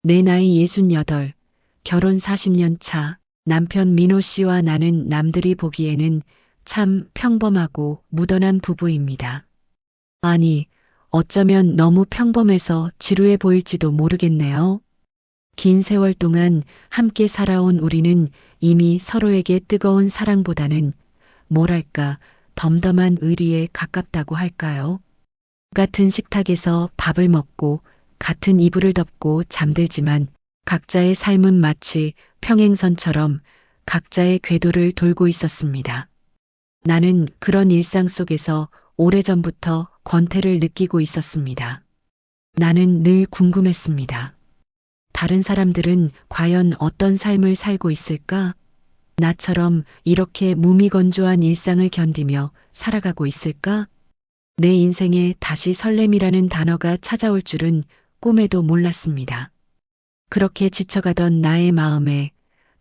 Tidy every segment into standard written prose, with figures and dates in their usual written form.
내 나이 68, 결혼 40년 차, 남편 민호 씨와 나는 남들이 보기에는 참 평범하고 무던한 부부입니다. 아니, 어쩌면 너무 평범해서 지루해 보일지도 모르겠네요. 긴 세월 동안 함께 살아온 우리는 이미 서로에게 뜨거운 사랑보다는 뭐랄까 덤덤한 의리에 가깝다고 할까요? 같은 식탁에서 밥을 먹고 같은 이불을 덮고 잠들지만 각자의 삶은 마치 평행선처럼 각자의 궤도를 돌고 있었습니다. 나는 그런 일상 속에서 오래전부터 권태를 느끼고 있었습니다. 나는 늘 궁금했습니다. 다른 사람들은 과연 어떤 삶을 살고 있을까? 나처럼 이렇게 무미건조한 일상을 견디며 살아가고 있을까? 내 인생에 다시 설렘이라는 단어가 찾아올 줄은 꿈에도 몰랐습니다. 그렇게 지쳐가던 나의 마음에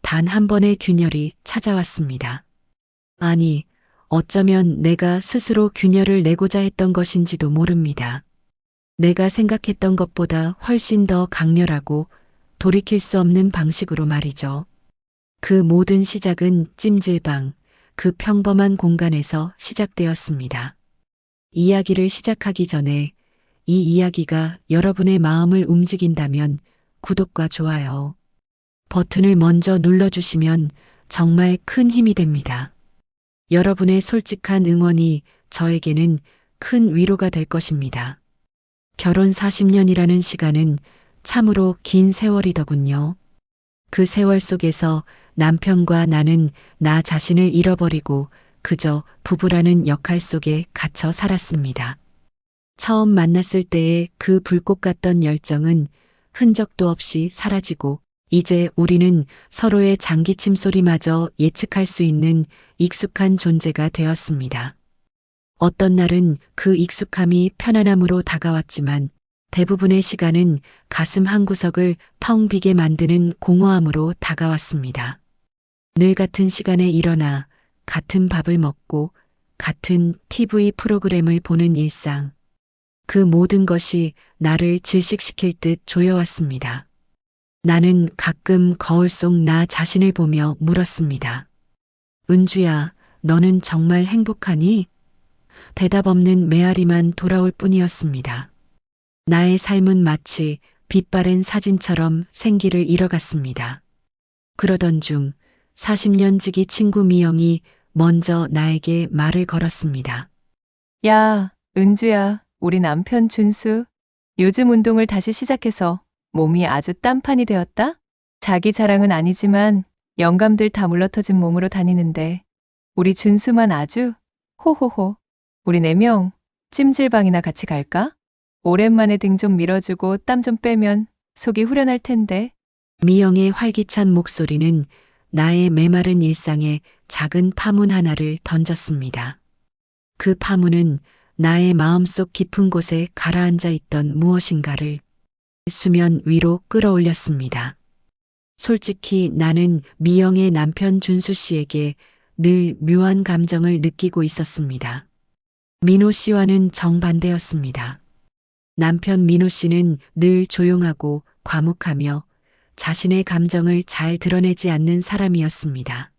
단 한 번의 균열이 찾아왔습니다. 아니, 어쩌면 내가 스스로 균열을 내고자 했던 것인지도 모릅니다. 내가 생각했던 것보다 훨씬 더 강렬하고 돌이킬 수 없는 방식으로 말이죠. 그 모든 시작은 찜질방, 그 평범한 공간에서 시작되었습니다. 이야기를 시작하기 전에 이 이야기가 여러분의 마음을 움직인다면 구독과 좋아요 버튼을 먼저 눌러주시면 정말 큰 힘이 됩니다. 여러분의 솔직한 응원이 저에게는 큰 위로가 될 것입니다. 결혼 40년이라는 시간은 참으로 긴 세월이더군요. 그 세월 속에서 남편과 나는 나 자신을 잃어버리고 그저 부부라는 역할 속에 갇혀 살았습니다. 처음 만났을 때의 그 불꽃 같던 열정은 흔적도 없이 사라지고 이제 우리는 서로의 장기침 소리마저 예측할 수 있는 익숙한 존재가 되었습니다. 어떤 날은 그 익숙함이 편안함으로 다가왔지만 대부분의 시간은 가슴 한구석을 텅 비게 만드는 공허함으로 다가왔습니다. 늘 같은 시간에 일어나 같은 밥을 먹고 같은 TV 프로그램을 보는 일상. 그 모든 것이 나를 질식시킬 듯 조여왔습니다. 나는 가끔 거울 속 나 자신을 보며 물었습니다. 은주야, 너는 정말 행복하니? 대답 없는 메아리만 돌아올 뿐이었습니다. 나의 삶은 마치 빛바랜 사진처럼 생기를 잃어갔습니다. 그러던 중 40년 지기 친구 미영이 먼저 나에게 말을 걸었습니다. 야, 은주야, 우리 남편 준수. 요즘 운동을 다시 시작해서 몸이 아주 딴판이 되었다? 자기 자랑은 아니지만 영감들 다 물러터진 몸으로 다니는데 우리 준수만 아주 호호호. 우리 4명 찜질방이나 같이 갈까? 오랜만에 등 좀 밀어주고 땀 좀 빼면 속이 후련할 텐데. 미영의 활기찬 목소리는 나의 메마른 일상에 작은 파문 하나를 던졌습니다. 그 파문은 나의 마음속 깊은 곳에 가라앉아 있던 무엇인가를 수면 위로 끌어올렸습니다. 솔직히 나는 미영의 남편 준수 씨에게 늘 묘한 감정을 느끼고 있었습니다. 민호 씨와는 정반대였습니다. 남편 민호 씨는 늘 조용하고 과묵하며 자신의 감정을 잘 드러내지 않는 사람이었습니다.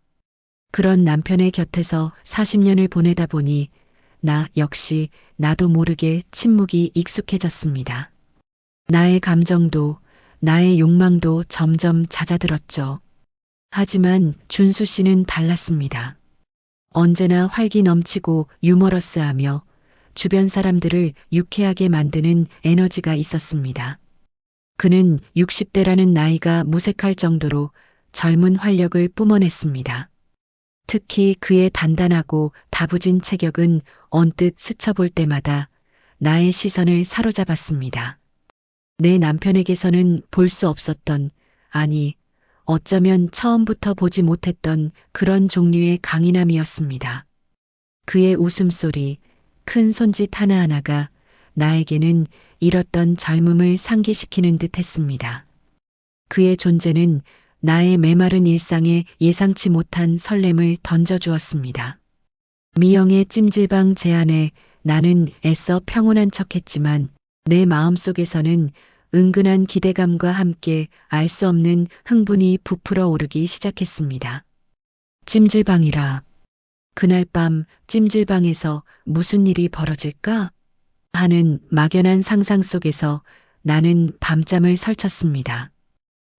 그런 남편의 곁에서 40년을 보내다 보니 나 역시 나도 모르게 침묵이 익숙해졌습니다. 나의 감정도 나의 욕망도 점점 잦아들었죠. 하지만 준수 씨는 달랐습니다. 언제나 활기 넘치고 유머러스하며 주변 사람들을 유쾌하게 만드는 에너지가 있었습니다. 그는 60대라는 나이가 무색할 정도로 젊은 활력을 뿜어냈습니다. 특히 그의 단단하고 다부진 체격은 언뜻 스쳐볼 때마다 나의 시선을 사로잡았습니다. 내 남편에게서는 볼 수 없었던, 아니, 어쩌면 처음부터 보지 못했던 그런 종류의 강인함이었습니다. 그의 웃음소리, 큰 손짓 하나하나가 나에게는 잃었던 젊음을 상기시키는 듯 했습니다. 그의 존재는 나의 메마른 일상에 예상치 못한 설렘을 던져주었습니다. 미영의 찜질방 제안에 나는 애써 평온한 척했지만 내 마음속에서는 은근한 기대감과 함께 알 수 없는 흥분이 부풀어 오르기 시작했습니다. 찜질방이라. 그날 밤 찜질방에서 무슨 일이 벌어질까? 하는 막연한 상상 속에서 나는 밤잠을 설쳤습니다.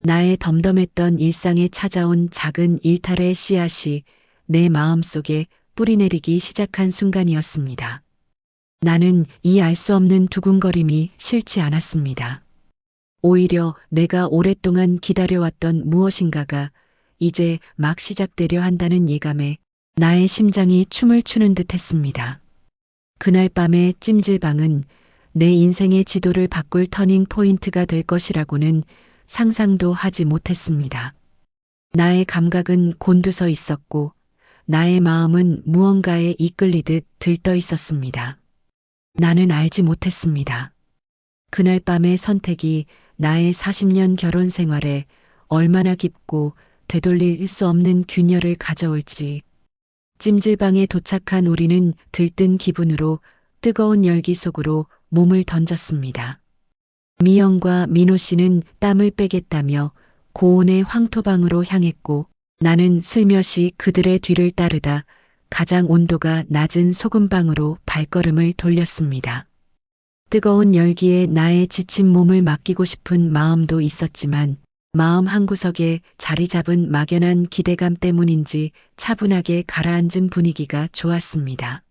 나의 덤덤했던 일상에 찾아온 작은 일탈의 씨앗이 내 마음속에 뿌리내리기 시작한 순간이었습니다. 나는 이 알 수 없는 두근거림이 싫지 않았습니다. 오히려 내가 오랫동안 기다려왔던 무엇인가가 이제 막 시작되려 한다는 예감에 나의 심장이 춤을 추는 듯 했습니다. 그날 밤의 찜질방은 내 인생의 지도를 바꿀 터닝 포인트가 될 것이라고는 상상도 하지 못했습니다. 나의 감각은 곤두서 있었고 나의 마음은 무언가에 이끌리듯 들떠 있었습니다. 나는 알지 못했습니다. 그날 밤의 선택이 나의 40년 결혼 생활에 얼마나 깊고 되돌릴 수 없는 균열을 가져올지. 찜질방에 도착한 우리는 들뜬 기분으로 뜨거운 열기 속으로 몸을 던졌습니다. 미영과 민호 씨는 땀을 빼겠다며 고온의 황토방으로 향했고 나는 슬며시 그들의 뒤를 따르다 가장 온도가 낮은 소금방으로 발걸음을 돌렸습니다. 뜨거운 열기에 나의 지친 몸을 맡기고 싶은 마음도 있었지만 마음 한구석에 자리 잡은 막연한 기대감 때문인지 차분하게 가라앉은 분위기가 좋았습니다.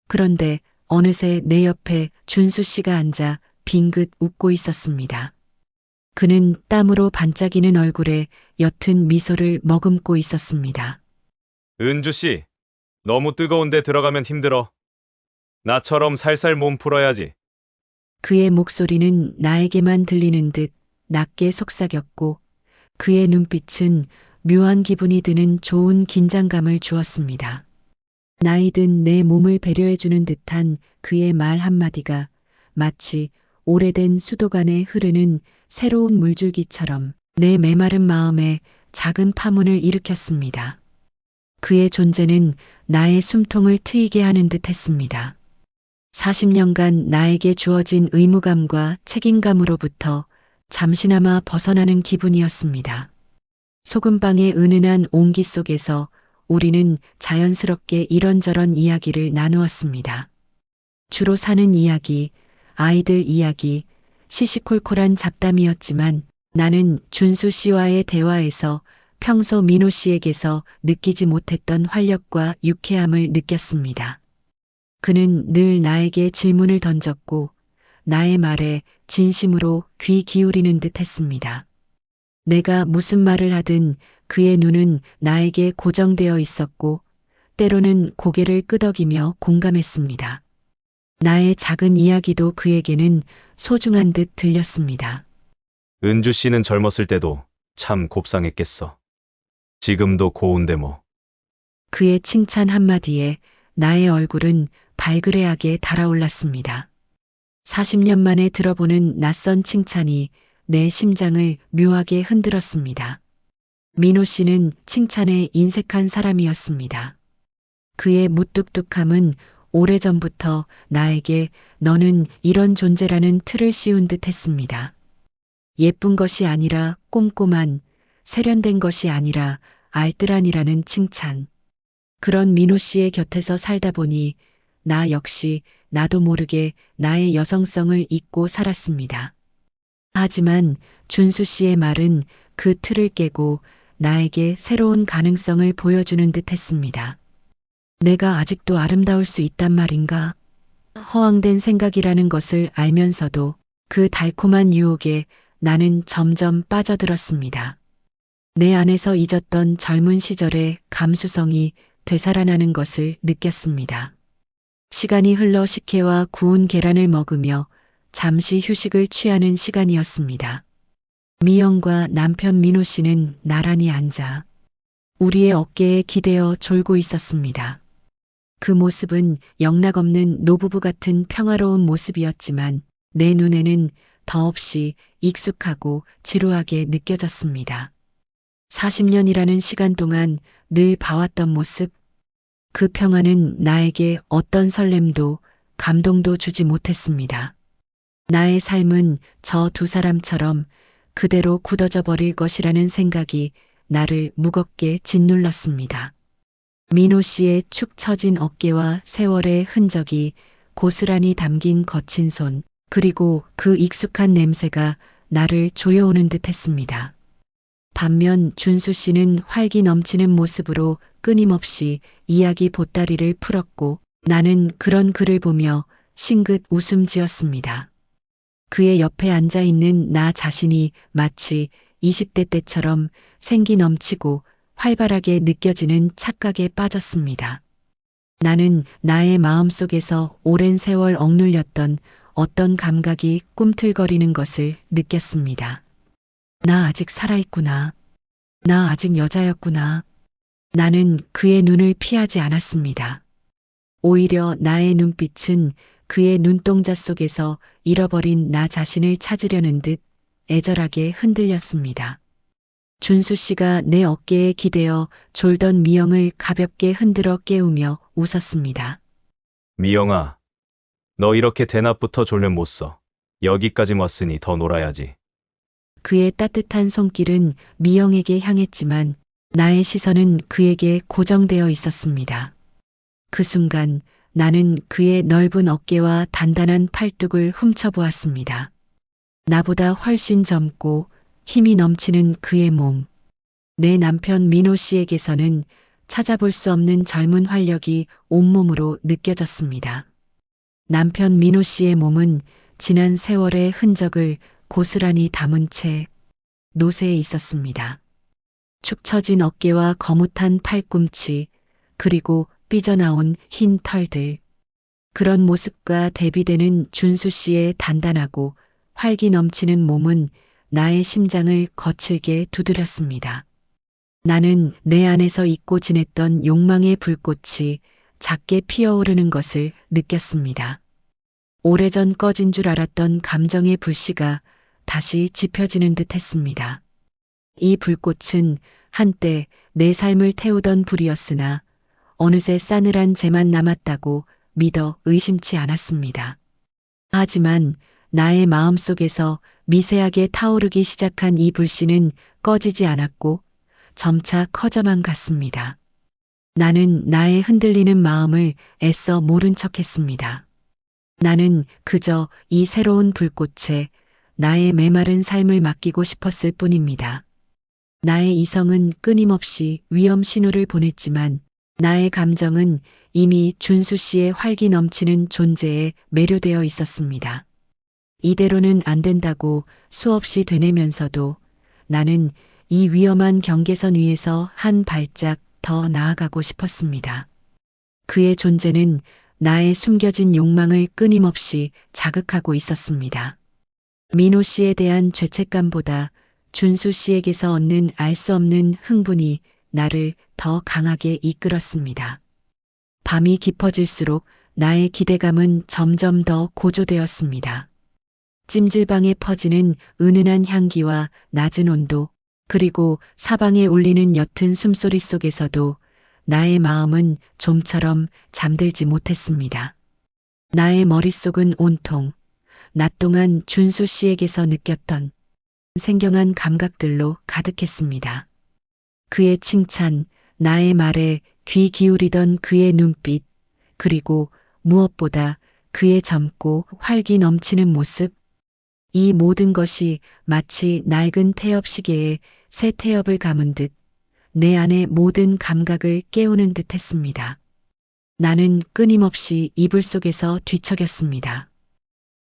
그런데 어느새 내 옆에 준수 씨가 앉아 빙긋 웃고 있었습니다. 그는 땀으로 반짝이는 얼굴에 옅은 미소를 머금고 있었습니다. 은주 씨, 너무 뜨거운데 들어가면 힘들어. 나처럼 살살 몸 풀어야지. 그의 목소리는 나에게만 들리는 듯 낮게 속삭였고 그의 눈빛은 묘한 기분이 드는 좋은 긴장감을 주었습니다. 나이든 내 몸을 배려해주는 듯한 그의 말 한마디가 마치 오래된 수도관에 흐르는 새로운 물줄기처럼 내 메마른 마음에 작은 파문을 일으켰습니다. 그의 존재는 나의 숨통을 트이게 하는 듯 했습니다. 40년간 나에게 주어진 의무감과 책임감으로부터 잠시나마 벗어나는 기분이었습니다. 소금방의 은은한 온기 속에서 우리는 자연스럽게 이런저런 이야기를 나누었습니다. 주로 사는 이야기, 아이들 이야기, 시시콜콜한 잡담이었지만 나는 준수 씨와의 대화에서 평소 민호 씨에게서 느끼지 못했던 활력과 유쾌함을 느꼈습니다. 그는 늘 나에게 질문을 던졌고 나의 말에 진심으로 귀 기울이는 듯 했습니다. 내가 무슨 말을 하든 그의 눈은 나에게 고정되어 있었고 때로는 고개를 끄덕이며 공감했습니다. 나의 작은 이야기도 그에게는 소중한 듯 들렸습니다. 은주 씨는 젊었을 때도 참 곱상했겠어. 지금도 고운데 뭐. 그의 칭찬 한마디에 나의 얼굴은 발그레하게 달아올랐습니다. 40년 만에 들어보는 낯선 칭찬이 내 심장을 묘하게 흔들었습니다. 민호 씨는 칭찬에 인색한 사람이었습니다. 그의 무뚝뚝함은 오래전부터 나에게 너는 이런 존재라는 틀을 씌운 듯 했습니다. 예쁜 것이 아니라 꼼꼼한, 세련된 것이 아니라 알뜰한이라는 칭찬. 그런 민호 씨의 곁에서 살다 보니 나 역시 나도 모르게 나의 여성성을 잊고 살았습니다. 하지만 준수 씨의 말은 그 틀을 깨고 나에게 새로운 가능성을 보여주는 듯 했습니다. 내가 아직도 아름다울 수 있단 말인가? 허황된 생각이라는 것을 알면서도 그 달콤한 유혹에 나는 점점 빠져들었습니다. 내 안에서 잊었던 젊은 시절의 감수성이 되살아나는 것을 느꼈습니다. 시간이 흘러 식혜와 구운 계란을 먹으며 잠시 휴식을 취하는 시간이었습니다. 미영과 남편 민호 씨는 나란히 앉아 우리의 어깨에 기대어 졸고 있었습니다. 그 모습은 영락없는 노부부 같은 평화로운 모습이었지만 내 눈에는 더없이 익숙하고 지루하게 느껴졌습니다. 40년이라는 시간 동안 늘 봐왔던 모습, 그 평화는 나에게 어떤 설렘도 감동도 주지 못했습니다. 나의 삶은 저 두 사람처럼 그대로 굳어져 버릴 것이라는 생각이 나를 무겁게 짓눌렀습니다. 민호 씨의 축 처진 어깨와 세월의 흔적이 고스란히 담긴 거친 손, 그리고 그 익숙한 냄새가 나를 조여오는 듯 했습니다. 반면 준수 씨는 활기 넘치는 모습으로 끊임없이 이야기 보따리를 풀었고 나는 그런 그를 보며 싱긋 웃음 지었습니다. 그의 옆에 앉아 있는 나 자신이 마치 20대 때처럼 생기 넘치고 활발하게 느껴지는 착각에 빠졌습니다. 나는 나의 마음속에서 오랜 세월 억눌렸던 어떤 감각이 꿈틀거리는 것을 느꼈습니다. 나 아직 살아있구나. 나 아직 여자였구나. 나는 그의 눈을 피하지 않았습니다. 오히려 나의 눈빛은 그의 눈동자 속에서 잃어버린 나 자신을 찾으려는 듯 애절하게 흔들렸습니다. 준수 씨가 내 어깨에 기대어 졸던 미영을 가볍게 흔들어 깨우며 웃었습니다. 미영아, 너 이렇게 대낮부터 졸면 못 써. 여기까지 왔으니 더 놀아야지. 그의 따뜻한 손길은 미영에게 향했지만 나의 시선은 그에게 고정되어 있었습니다. 그 순간 나는 그의 넓은 어깨와 단단한 팔뚝을 훔쳐보았습니다. 나보다 훨씬 젊고 힘이 넘치는 그의 몸. 내 남편 민호 씨에게서는 찾아볼 수 없는 젊은 활력이 온몸으로 느껴졌습니다. 남편 민호 씨의 몸은 지난 세월의 흔적을 고스란히 담은 채 노쇠해 있었습니다. 축 처진 어깨와 거뭇한 팔꿈치, 그리고 삐져나온 흰 털들. 그런 모습과 대비되는 준수 씨의 단단하고 활기 넘치는 몸은 나의 심장을 거칠게 두드렸습니다. 나는 내 안에서 잊고 지냈던 욕망의 불꽃이 작게 피어오르는 것을 느꼈습니다. 오래전 꺼진 줄 알았던 감정의 불씨가 다시 지펴지는 듯 했습니다. 이 불꽃은 한때 내 삶을 태우던 불이었으나 어느새 싸늘한 재만 남았다고 믿어 의심치 않았습니다. 하지만 나의 마음속에서 미세하게 타오르기 시작한 이 불씨는 꺼지지 않았고 점차 커져만 갔습니다. 나는 나의 흔들리는 마음을 애써 모른 척했습니다. 나는 그저 이 새로운 불꽃에 나의 메마른 삶을 맡기고 싶었을 뿐입니다. 나의 이성은 끊임없이 위험 신호를 보냈지만 나의 감정은 이미 준수 씨의 활기 넘치는 존재에 매료되어 있었습니다. 이대로는 안 된다고 수없이 되뇌면서도 나는 이 위험한 경계선 위에서 한 발짝 더 나아가고 싶었습니다. 그의 존재는 나의 숨겨진 욕망을 끊임없이 자극하고 있었습니다. 민호 씨에 대한 죄책감보다 준수 씨에게서 얻는 알 수 없는 흥분이 나를 더 강하게 이끌었습니다. 밤이 깊어질수록 나의 기대감은 점점 더 고조되었습니다. 찜질방에 퍼지는 은은한 향기와 낮은 온도, 그리고 사방에 울리는 옅은 숨소리 속에서도 나의 마음은 좀처럼 잠들지 못했습니다. 나의 머릿속은 온통 낮 동안 준수 씨에게서 느꼈던 생경한 감각들로 가득했습니다. 그의 칭찬, 나의 말에 귀 기울이던 그의 눈빛, 그리고 무엇보다 그의 젊고 활기 넘치는 모습, 이 모든 것이 마치 낡은 태엽 시계에 새 태엽을 감은 듯 내 안의 모든 감각을 깨우는 듯 했습니다. 나는 끊임없이 이불 속에서 뒤척였습니다.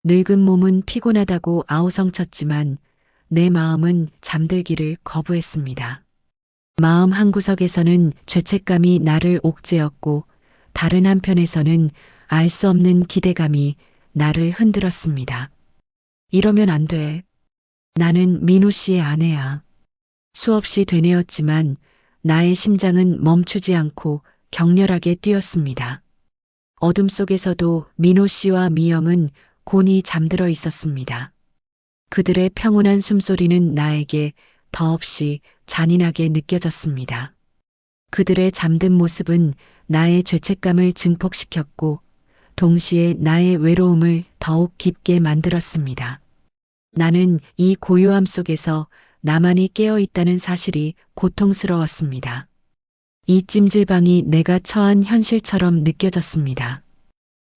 늙은 몸은 피곤하다고 아우성쳤지만 내 마음은 잠들기를 거부했습니다. 마음 한구석에서는 죄책감이 나를 옥죄었고 다른 한편에서는 알 수 없는 기대감이 나를 흔들었습니다. 이러면 안 돼. 나는 민호 씨의 아내야. 수없이 되뇌었지만 나의 심장은 멈추지 않고 격렬하게 뛰었습니다. 어둠 속에서도 민호 씨와 미영은 곤히 잠들어 있었습니다. 그들의 평온한 숨소리는 나에게 더없이 잔인하게 느껴졌습니다. 그들의 잠든 모습은 나의 죄책감을 증폭시켰고 동시에 나의 외로움을 더욱 깊게 만들었습니다. 나는 이 고요함 속에서 나만이 깨어 있다는 사실이 고통스러웠습니다. 이 찜질방이 내가 처한 현실처럼 느껴졌습니다.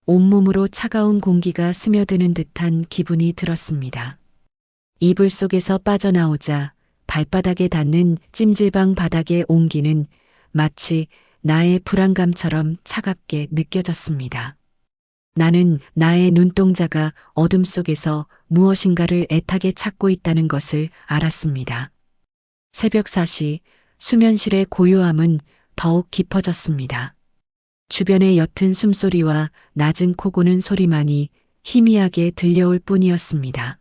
온몸으로 차가운 공기가 스며드는 듯한 기분이 들었습니다. 이불 속에서 빠져나오자 발바닥에 닿는 찜질방 바닥의 온기는 마치 나의 불안감처럼 차갑게 느껴졌습니다. 나는 나의 눈동자가 어둠 속에서 무엇인가를 애타게 찾고 있다는 것을 알았습니다. 새벽 4시 수면실의 고요함은 더욱 깊어졌습니다. 주변의 옅은 숨소리와 낮은 코 고는 소리만이 희미하게 들려올 뿐이었습니다.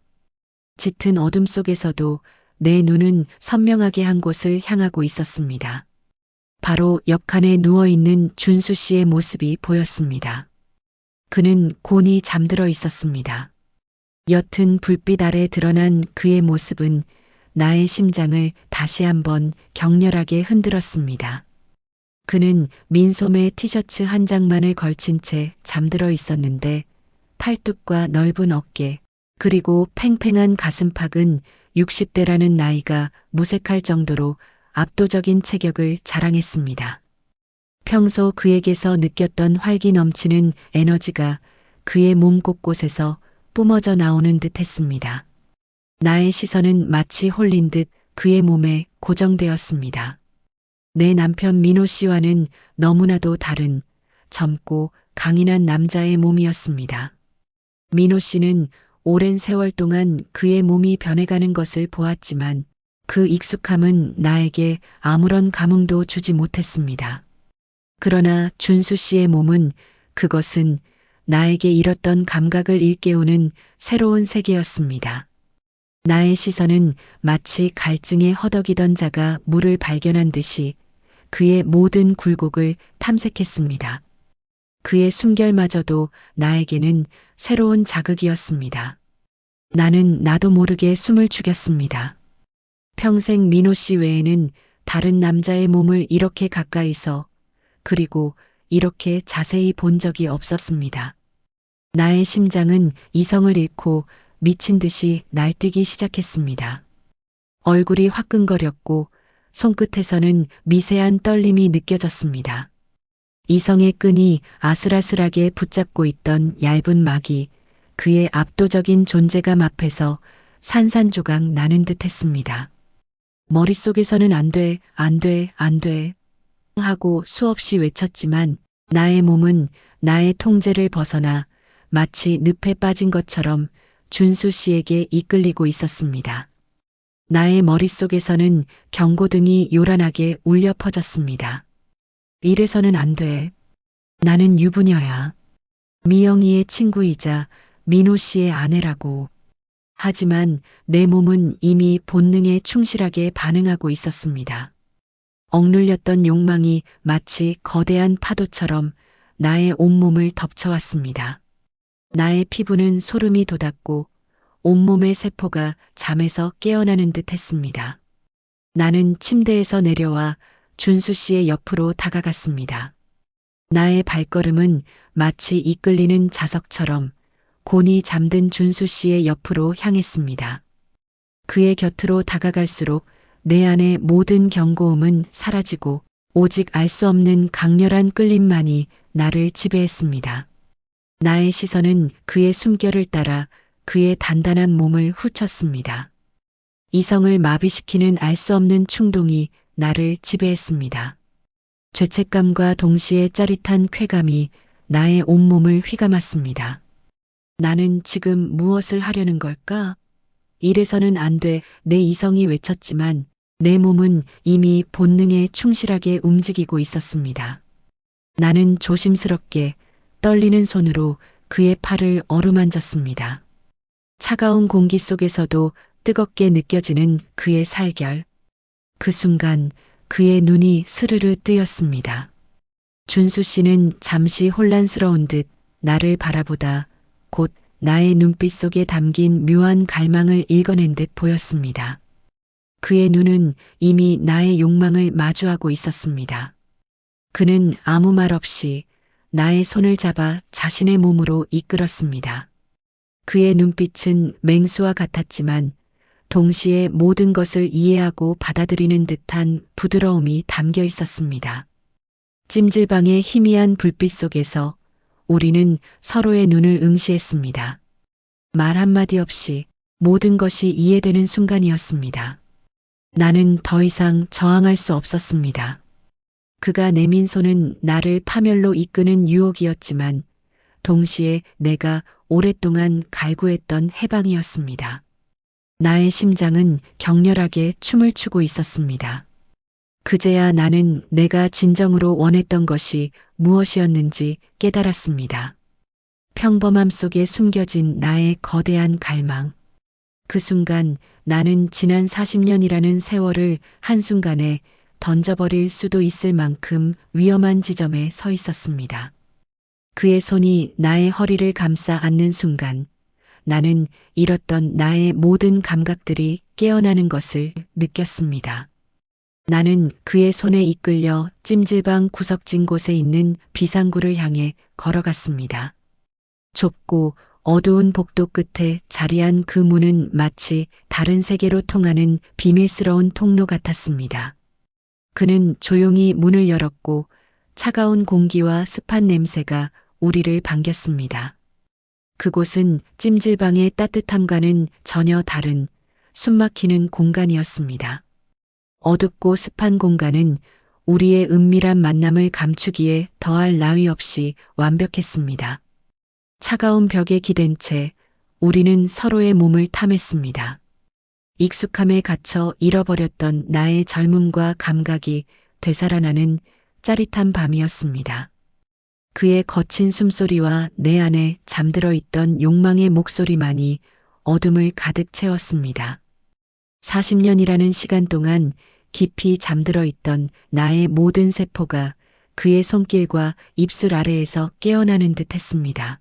짙은 어둠 속에서도 내 눈은 선명하게 한 곳을 향하고 있었습니다. 바로 옆칸에 누워있는 준수 씨의 모습이 보였습니다. 그는 곤히 잠들어 있었습니다. 옅은 불빛 아래 드러난 그의 모습은 나의 심장을 다시 한번 격렬하게 흔들었습니다. 그는 민소매 티셔츠 한 장만을 걸친 채 잠들어 있었는데 팔뚝과 넓은 어깨 그리고 팽팽한 가슴팍은 60대라는 나이가 무색할 정도로 압도적인 체격을 자랑했습니다. 평소 그에게서 느꼈던 활기 넘치는 에너지가 그의 몸 곳곳에서 뿜어져 나오는 듯 했습니다. 나의 시선은 마치 홀린 듯 그의 몸에 고정되었습니다. 내 남편 민호 씨와는 너무나도 다른 젊고 강인한 남자의 몸이었습니다. 민호 씨는 오랜 세월 동안 그의 몸이 변해가는 것을 보았지만 그 익숙함은 나에게 아무런 감흥도 주지 못했습니다. 그러나 준수 씨의 몸은 그것은 나에게 잃었던 감각을 일깨우는 새로운 세계였습니다. 나의 시선은 마치 갈증에 허덕이던 자가 물을 발견한 듯이 그의 모든 굴곡을 탐색했습니다. 그의 숨결마저도 나에게는 새로운 자극이었습니다. 나는 나도 모르게 숨을 죽였습니다. 평생 민호 씨 외에는 다른 남자의 몸을 이렇게 가까이서 그리고 이렇게 자세히 본 적이 없었습니다. 나의 심장은 이성을 잃고 미친 듯이 날뛰기 시작했습니다. 얼굴이 화끈거렸고 손끝에서는 미세한 떨림이 느껴졌습니다. 이성의 끈이 아슬아슬하게 붙잡고 있던 얇은 막이 그의 압도적인 존재감 앞에서 산산조각 나는 듯 했습니다. 머릿속에서는 안 돼, 안 돼, 안 돼 하고 수없이 외쳤지만 나의 몸은 나의 통제를 벗어나 마치 늪에 빠진 것처럼 준수 씨에게 이끌리고 있었습니다. 나의 머릿속에서는 경고등이 요란하게 울려 퍼졌습니다. 이래서는 안 돼. 나는 유부녀야. 미영이의 친구이자 민호 씨의 아내라고. 하지만 내 몸은 이미 본능에 충실하게 반응하고 있었습니다. 억눌렸던 욕망이 마치 거대한 파도처럼 나의 온몸을 덮쳐왔습니다. 나의 피부는 소름이 돋았고 온몸의 세포가 잠에서 깨어나는 듯 했습니다. 나는 침대에서 내려와 준수 씨의 옆으로 다가갔습니다. 나의 발걸음은 마치 이끌리는 자석처럼 곤히 잠든 준수 씨의 옆으로 향했습니다. 그의 곁으로 다가갈수록 내 안의 모든 경고음은 사라지고 오직 알 수 없는 강렬한 끌림만이 나를 지배했습니다. 나의 시선은 그의 숨결을 따라 그의 단단한 몸을 훑었습니다. 이성을 마비시키는 알 수 없는 충동이 나를 지배했습니다. 죄책감과 동시에 짜릿한 쾌감이 나의 온몸을 휘감았습니다. 나는 지금 무엇을 하려는 걸까? 이래서는 안 돼, 내 이성이 외쳤지만 내 몸은 이미 본능에 충실하게 움직이고 있었습니다. 나는 조심스럽게 떨리는 손으로 그의 팔을 어루만졌습니다. 차가운 공기 속에서도 뜨겁게 느껴지는 그의 살결. 그 순간 그의 눈이 스르르 뜨였습니다. 준수 씨는 잠시 혼란스러운 듯 나를 바라보다 곧 나의 눈빛 속에 담긴 묘한 갈망을 읽어낸 듯 보였습니다. 그의 눈은 이미 나의 욕망을 마주하고 있었습니다. 그는 아무 말 없이 나의 손을 잡아 자신의 몸으로 이끌었습니다. 그의 눈빛은 맹수와 같았지만 동시에 모든 것을 이해하고 받아들이는 듯한 부드러움이 담겨 있었습니다. 찜질방의 희미한 불빛 속에서 우리는 서로의 눈을 응시했습니다. 말 한마디 없이 모든 것이 이해되는 순간이었습니다. 나는 더 이상 저항할 수 없었습니다. 그가 내민 손은 나를 파멸로 이끄는 유혹이었지만 동시에 내가 오랫동안 갈구했던 해방이었습니다. 나의 심장은 격렬하게 춤을 추고 있었습니다. 그제야 나는 내가 진정으로 원했던 것이 무엇이었는지 깨달았습니다. 평범함 속에 숨겨진 나의 거대한 갈망. 그 순간 나는 지난 40년이라는 세월을 한순간에 던져버릴 수도 있을 만큼 위험한 지점에 서 있었습니다. 그의 손이 나의 허리를 감싸 안는 순간 나는 잃었던 나의 모든 감각들이 깨어나는 것을 느꼈습니다. 나는 그의 손에 이끌려 찜질방 구석진 곳에 있는 비상구를 향해 걸어갔습니다. 좁고 어두운 복도 끝에 자리한 그 문은 마치 다른 세계로 통하는 비밀스러운 통로 같았습니다. 그는 조용히 문을 열었고 차가운 공기와 습한 냄새가 우리를 반겼습니다. 그곳은 찜질방의 따뜻함과는 전혀 다른 숨막히는 공간이었습니다. 어둡고 습한 공간은 우리의 은밀한 만남을 감추기에 더할 나위 없이 완벽했습니다. 차가운 벽에 기댄 채 우리는 서로의 몸을 탐했습니다. 익숙함에 갇혀 잃어버렸던 나의 젊음과 감각이 되살아나는 짜릿한 밤이었습니다. 그의 거친 숨소리와 내 안에 잠들어 있던 욕망의 목소리만이 어둠을 가득 채웠습니다. 40년이라는 시간 동안 깊이 잠들어 있던 나의 모든 세포가 그의 손길과 입술 아래에서 깨어나는 듯 했습니다.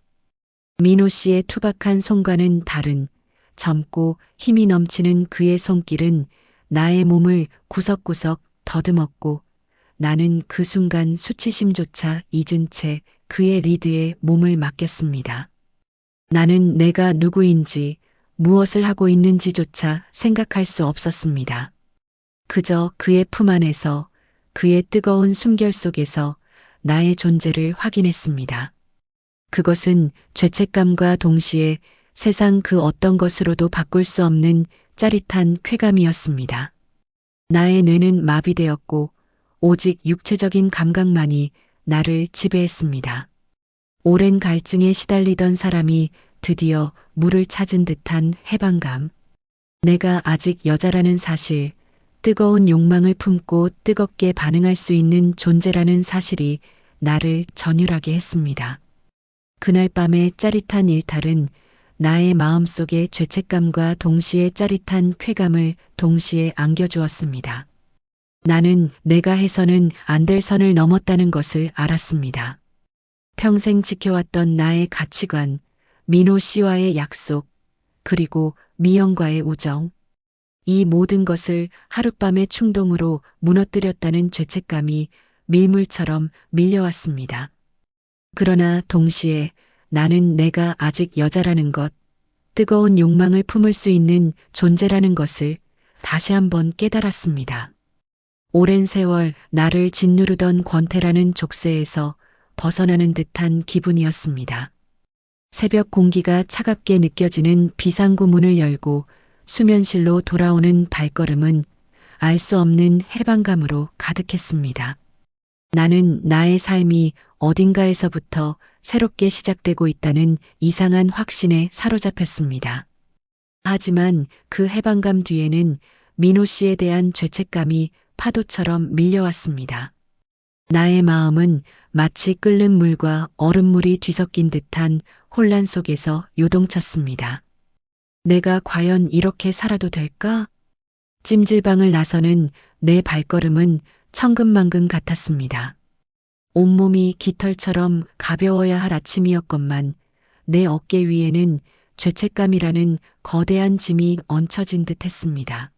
민호 씨의 투박한 손과는 다른 젊고 힘이 넘치는 그의 손길은 나의 몸을 구석구석 더듬었고 나는 그 순간 수치심조차 잊은 채 그의 리드에 몸을 맡겼습니다. 나는 내가 누구인지 무엇을 하고 있는지조차 생각할 수 없었습니다. 그저 그의 품 안에서 그의 뜨거운 숨결 속에서 나의 존재를 확인했습니다. 그것은 죄책감과 동시에 세상 그 어떤 것으로도 바꿀 수 없는 짜릿한 쾌감이었습니다. 나의 뇌는 마비되었고 오직 육체적인 감각만이 나를 지배했습니다. 오랜 갈증에 시달리던 사람이 드디어 물을 찾은 듯한 해방감. 내가 아직 여자라는 사실, 뜨거운 욕망을 품고 뜨겁게 반응할 수 있는 존재라는 사실이 나를 전율하게 했습니다. 그날 밤의 짜릿한 일탈은 나의 마음속의 죄책감과 동시에 짜릿한 쾌감을 동시에 안겨주었습니다. 나는 내가 해서는 안 될 선을 넘었다는 것을 알았습니다. 평생 지켜왔던 나의 가치관, 민호 씨와의 약속, 그리고 미영과의 우정. 이 모든 것을 하룻밤의 충동으로 무너뜨렸다는 죄책감이 밀물처럼 밀려왔습니다. 그러나 동시에 나는 내가 아직 여자라는 것, 뜨거운 욕망을 품을 수 있는 존재라는 것을 다시 한번 깨달았습니다. 오랜 세월 나를 짓누르던 권태라는 족쇄에서 벗어나는 듯한 기분이었습니다. 새벽 공기가 차갑게 느껴지는 비상구 문을 열고 수면실로 돌아오는 발걸음은 알 수 없는 해방감으로 가득했습니다. 나는 나의 삶이 어딘가에서부터 새롭게 시작되고 있다는 이상한 확신에 사로잡혔습니다. 하지만 그 해방감 뒤에는 민호 씨에 대한 죄책감이 파도처럼 밀려왔습니다. 나의 마음은 마치 끓는 물과 얼음물이 뒤섞인 듯한 혼란 속에서 요동쳤습니다. 내가 과연 이렇게 살아도 될까? 찜질방을 나서는 내 발걸음은 천근만근 같았습니다. 온몸이 깃털처럼 가벼워야 할 아침이었건만 내 어깨 위에는 죄책감이라는 거대한 짐이 얹혀진 듯 했습니다.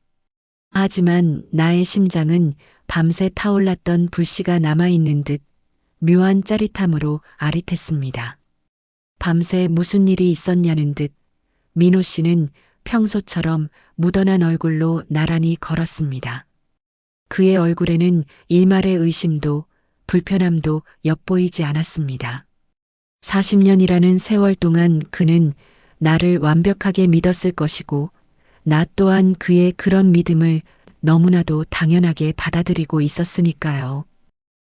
하지만 나의 심장은 밤새 타올랐던 불씨가 남아있는 듯 묘한 짜릿함으로 아릿했습니다. 밤새 무슨 일이 있었냐는 듯 민호 씨는 평소처럼 묻어난 얼굴로 나란히 걸었습니다. 그의 얼굴에는 일말의 의심도 불편함도 엿보이지 않았습니다. 40년이라는 세월 동안 그는 나를 완벽하게 믿었을 것이고 나 또한 그의 그런 믿음을 너무나도 당연하게 받아들이고 있었으니까요.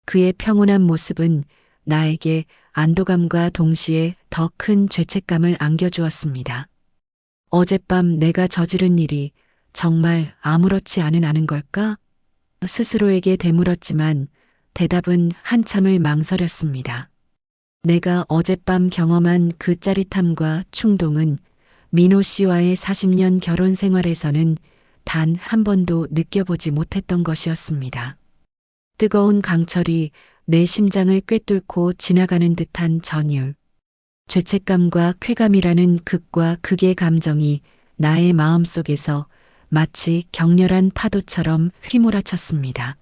그의 평온한 모습은 나에게 안도감과 동시에 더 큰 죄책감을 안겨주었습니다. 어젯밤 내가 저지른 일이 정말 아무렇지 않은 걸까? 스스로에게 되물었지만 대답은 한참을 망설였습니다. 내가 어젯밤 경험한 그 짜릿함과 충동은 민호 씨와의 40년 결혼 생활에서는 단 한 번도 느껴보지 못했던 것이었습니다. 뜨거운 강철이 내 심장을 꿰뚫고 지나가는 듯한 전율. 죄책감과 쾌감이라는 극과 극의 감정이 나의 마음속에서 마치 격렬한 파도처럼 휘몰아쳤습니다.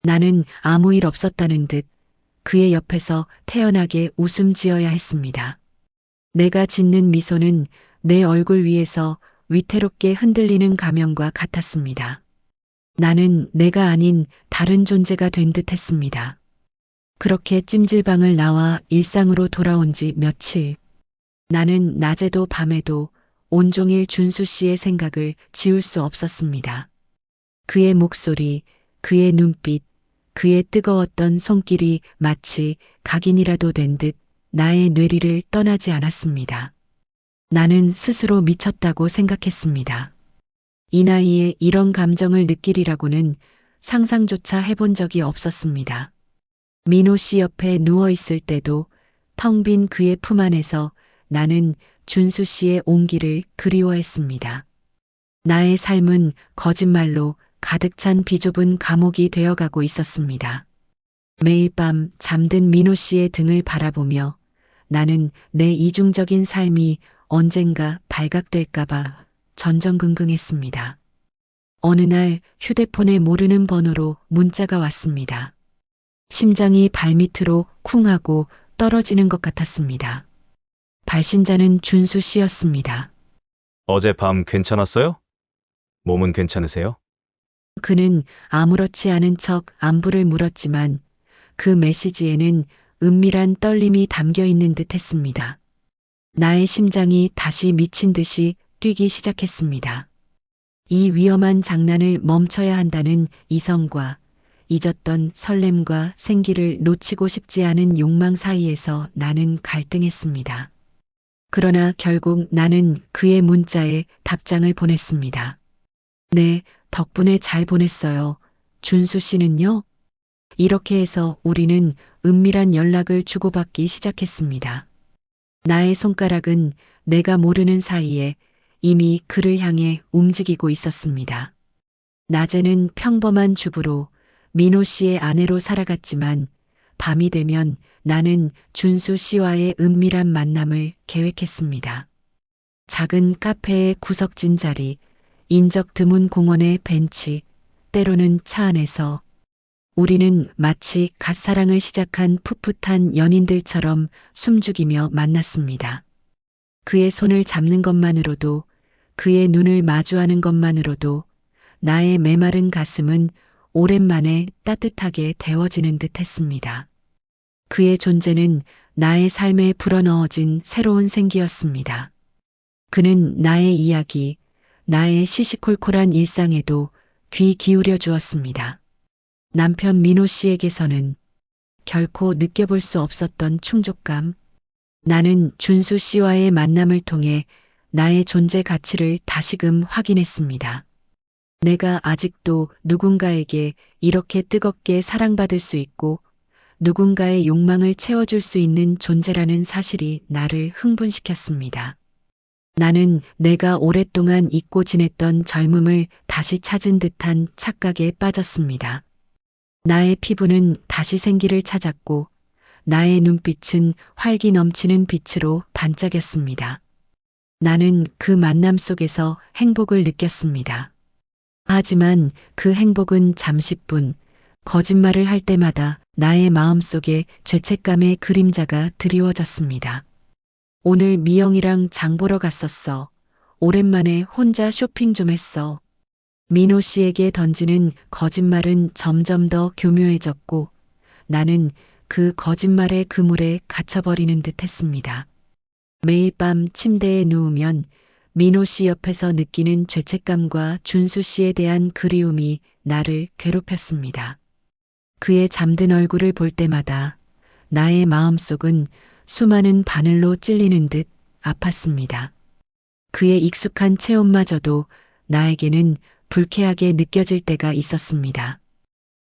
나는 아무 일 없었다는 듯 그의 옆에서 태연하게 웃음 지어야 했습니다. 내가 짓는 미소는 내 얼굴 위에서 위태롭게 흔들리는 가면과 같았습니다. 나는 내가 아닌 다른 존재가 된 듯 했습니다. 그렇게 찜질방을 나와 일상으로 돌아온 지 며칠. 나는 낮에도 밤에도 온종일 준수 씨의 생각을 지울 수 없었습니다. 그의 목소리, 그의 눈빛, 그의 뜨거웠던 손길이 마치 각인이라도 된 듯 나의 뇌리를 떠나지 않았습니다. 나는 스스로 미쳤다고 생각했습니다. 이 나이에 이런 감정을 느끼리라고는 상상조차 해본 적이 없었습니다. 민호 씨 옆에 누워 있을 때도 텅 빈 그의 품 안에서 나는 준수 씨의 온기를 그리워했습니다. 나의 삶은 거짓말로 가득 찬 비좁은 감옥이 되어가고 있었습니다. 매일 밤 잠든 민호 씨의 등을 바라보며 나는 내 이중적인 삶이 언젠가 발각될까봐 전전긍긍했습니다. 어느 날 휴대폰에 모르는 번호로 문자가 왔습니다. 심장이 발밑으로 쿵 하고 떨어지는 것 같았습니다. 발신자는 준수 씨였습니다. 어젯밤 괜찮았어요? 몸은 괜찮으세요? 그는 아무렇지 않은 척 안부를 물었지만 그 메시지에는 은밀한 떨림이 담겨 있는 듯 했습니다. 나의 심장이 다시 미친 듯이 뛰기 시작했습니다. 이 위험한 장난을 멈춰야 한다는 이성과 잊었던 설렘과 생기를 놓치고 싶지 않은 욕망 사이에서 나는 갈등했습니다. 그러나 결국 나는 그의 문자에 답장을 보냈습니다. 네, 덕분에 잘 보냈어요. 준수 씨는요? 이렇게 해서 우리는 은밀한 연락을 주고받기 시작했습니다. 나의 손가락은 내가 모르는 사이에 이미 그를 향해 움직이고 있었습니다. 낮에는 평범한 주부로 민호 씨의 아내로 살아갔지만 밤이 되면 나는 준수 씨와의 은밀한 만남을 계획했습니다. 작은 카페의 구석진 자리, 인적 드문 공원의 벤치, 때로는 차 안에서 우리는 마치 갓사랑을 시작한 풋풋한 연인들처럼 숨죽이며 만났습니다. 그의 손을 잡는 것만으로도, 그의 눈을 마주하는 것만으로도 나의 메마른 가슴은 오랜만에 따뜻하게 데워지는 듯 했습니다. 그의 존재는 나의 삶에 불어넣어진 새로운 생기였습니다. 그는 나의 이야기, 나의 시시콜콜한 일상에도 귀 기울여 주었습니다. 남편 민호 씨에게서는 결코 느껴볼 수 없었던 충족감. 나는 준수 씨와의 만남을 통해 나의 존재 가치를 다시금 확인했습니다. 내가 아직도 누군가에게 이렇게 뜨겁게 사랑받을 수 있고 누군가의 욕망을 채워줄 수 있는 존재라는 사실이 나를 흥분시켰습니다. 나는 내가 오랫동안 잊고 지냈던 젊음을 다시 찾은 듯한 착각에 빠졌습니다. 나의 피부는 다시 생기를 찾았고 나의 눈빛은 활기 넘치는 빛으로 반짝였습니다. 나는 그 만남 속에서 행복을 느꼈습니다. 하지만 그 행복은 잠시뿐, 거짓말을 할 때마다 나의 마음속에 죄책감의 그림자가 드리워졌습니다. 오늘 미영이랑 장 보러 갔었어. 오랜만에 혼자 쇼핑 좀 했어. 민호 씨에게 던지는 거짓말은 점점 더 교묘해졌고 나는 그 거짓말의 그물에 갇혀버리는 듯 했습니다. 매일 밤 침대에 누우면 민호 씨 옆에서 느끼는 죄책감과 준수 씨에 대한 그리움이 나를 괴롭혔습니다. 그의 잠든 얼굴을 볼 때마다 나의 마음속은 수많은 바늘로 찔리는 듯 아팠습니다. 그의 익숙한 체온마저도 나에게는 불쾌하게 느껴질 때가 있었습니다.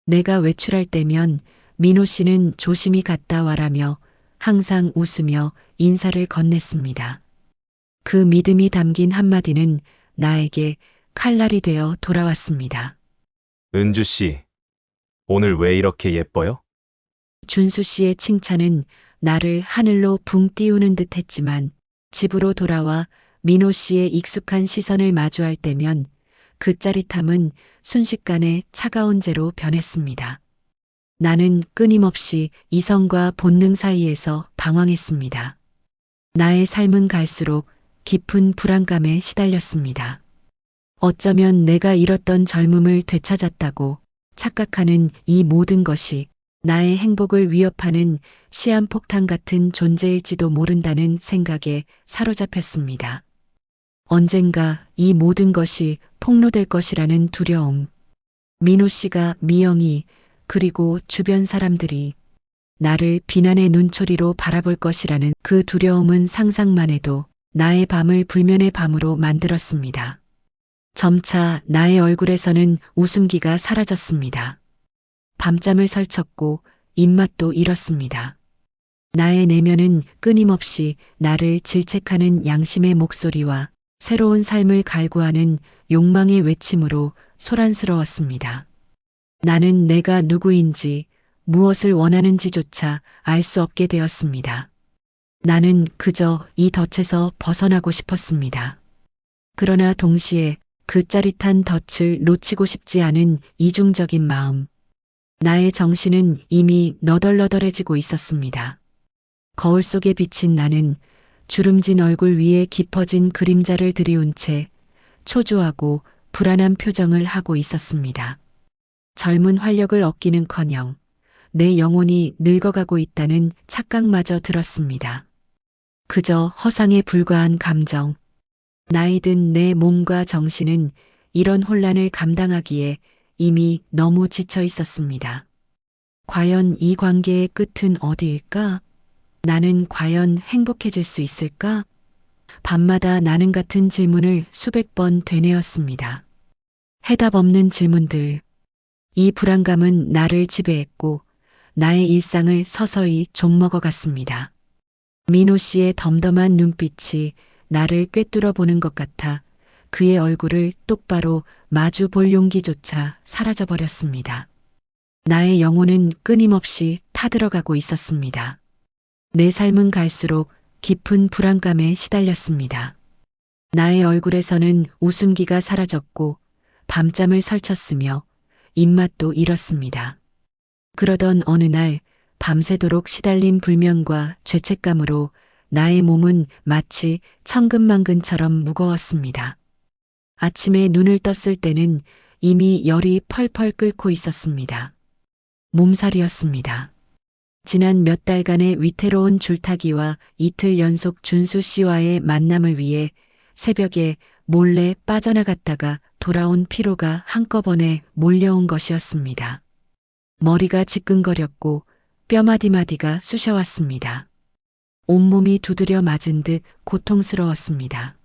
내가 외출할 때면 민호 씨는 조심히 갔다 와라며 항상 웃으며 인사를 건넸습니다. 그 믿음이 담긴 한마디는 나에게 칼날이 되어 돌아왔습니다. 은주 씨, 오늘 왜 이렇게 예뻐요? 준수 씨의 칭찬은 나를 하늘로 붕 띄우는 듯 했지만 집으로 돌아와 민호 씨의 익숙한 시선을 마주할 때면 그 짜릿함은 순식간에 차가운 재로 변했습니다. 나는 끊임없이 이성과 본능 사이에서 방황했습니다. 나의 삶은 갈수록 깊은 불안감에 시달렸습니다. 어쩌면 내가 잃었던 젊음을 되찾았다고 착각하는 이 모든 것이 나의 행복을 위협하는 시한폭탄 같은 존재일지도 모른다는 생각에 사로잡혔습니다. 언젠가 이 모든 것이 폭로될 것이라는 두려움. 민호 씨가 미영이 그리고 주변 사람들이 나를 비난의 눈초리로 바라볼 것이라는 그 두려움은 상상만 해도 나의 밤을 불면의 밤으로 만들었습니다. 점차 나의 얼굴에서는 웃음기가 사라졌습니다. 밤잠을 설쳤고 입맛도 잃었습니다. 나의 내면은 끊임없이 나를 질책하는 양심의 목소리와 새로운 삶을 갈구하는 욕망의 외침으로 소란스러웠습니다. 나는 내가 누구인지 무엇을 원하는지조차 알 수 없게 되었습니다. 나는 그저 이 덫에서 벗어나고 싶었습니다. 그러나 동시에 그 짜릿한 덫을 놓치고 싶지 않은 이중적인 마음. 나의 정신은 이미 너덜너덜해지고 있었습니다. 거울 속에 비친 나는 주름진 얼굴 위에 깊어진 그림자를 들이운 채 초조하고 불안한 표정을 하고 있었습니다. 젊은 활력을 얻기는커녕 내 영혼이 늙어가고 있다는 착각마저 들었습니다. 그저 허상에 불과한 감정. 나이 든 내 몸과 정신은 이런 혼란을 감당하기에 이미 너무 지쳐 있었습니다. 과연 이 관계의 끝은 어디일까? 나는 과연 행복해질 수 있을까? 밤마다 나는 같은 질문을 수백 번 되뇌었습니다. 해답 없는 질문들. 이 불안감은 나를 지배했고 나의 일상을 서서히 좀먹어 갔습니다. 민호 씨의 덤덤한 눈빛이 나를 꿰뚫어 보는 것 같아 그의 얼굴을 똑바로 마주 볼 용기조차 사라져 버렸습니다. 나의 영혼은 끊임없이 타들어가고 있었습니다. 내 삶은 갈수록 깊은 불안감에 시달렸습니다. 나의 얼굴에서는 웃음기가 사라졌고 밤잠을 설쳤으며 입맛도 잃었습니다. 그러던 어느 날 밤새도록 시달린 불면과 죄책감으로 나의 몸은 마치 천근만근처럼 무거웠습니다. 아침에 눈을 떴을 때는 이미 열이 펄펄 끓고 있었습니다. 몸살이었습니다. 지난 몇 달간의 위태로운 줄타기와 이틀 연속 준수 씨와의 만남을 위해 새벽에 몰래 빠져나갔다가 돌아온 피로가 한꺼번에 몰려온 것이었습니다. 머리가 지끈거렸고 뼈마디마디가 쑤셔왔습니다. 온몸이 두드려 맞은 듯 고통스러웠습니다.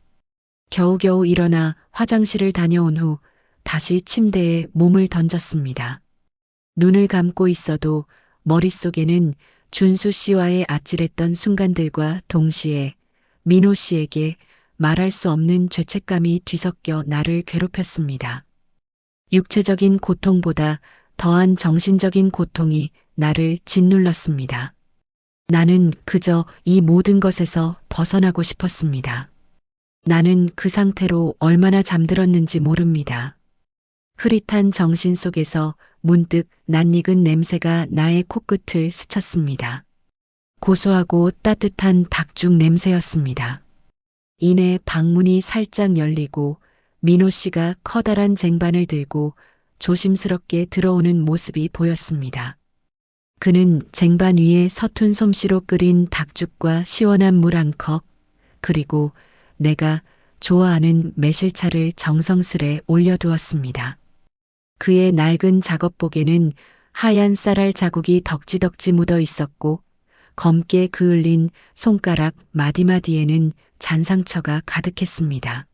겨우겨우 일어나 화장실을 다녀온 후 다시 침대에 몸을 던졌습니다. 눈을 감고 있어도 머릿속에는 준수 씨와의 아찔했던 순간들과 동시에 민호 씨에게 말할 수 없는 죄책감이 뒤섞여 나를 괴롭혔습니다. 육체적인 고통보다 더한 정신적인 고통이 나를 짓눌렀습니다. 나는 그저 이 모든 것에서 벗어나고 싶었습니다. 나는 그 상태로 얼마나 잠들었는지 모릅니다. 흐릿한 정신 속에서 문득 낯익은 냄새가 나의 코끝을 스쳤습니다. 고소하고 따뜻한 닭죽 냄새였습니다. 이내 방문이 살짝 열리고 민호 씨가 커다란 쟁반을 들고 조심스럽게 들어오는 모습이 보였습니다. 그는 쟁반 위에 서툰 솜씨로 끓인 닭죽과 시원한 물 한 컵, 그리고 내가 좋아하는 매실차를 정성스레 올려두었습니다. 그의 낡은 작업복에는 하얀 쌀알 자국이 덕지덕지 묻어 있었고 검게 그을린 손가락 마디마디에는 잔상처가 가득했습니다.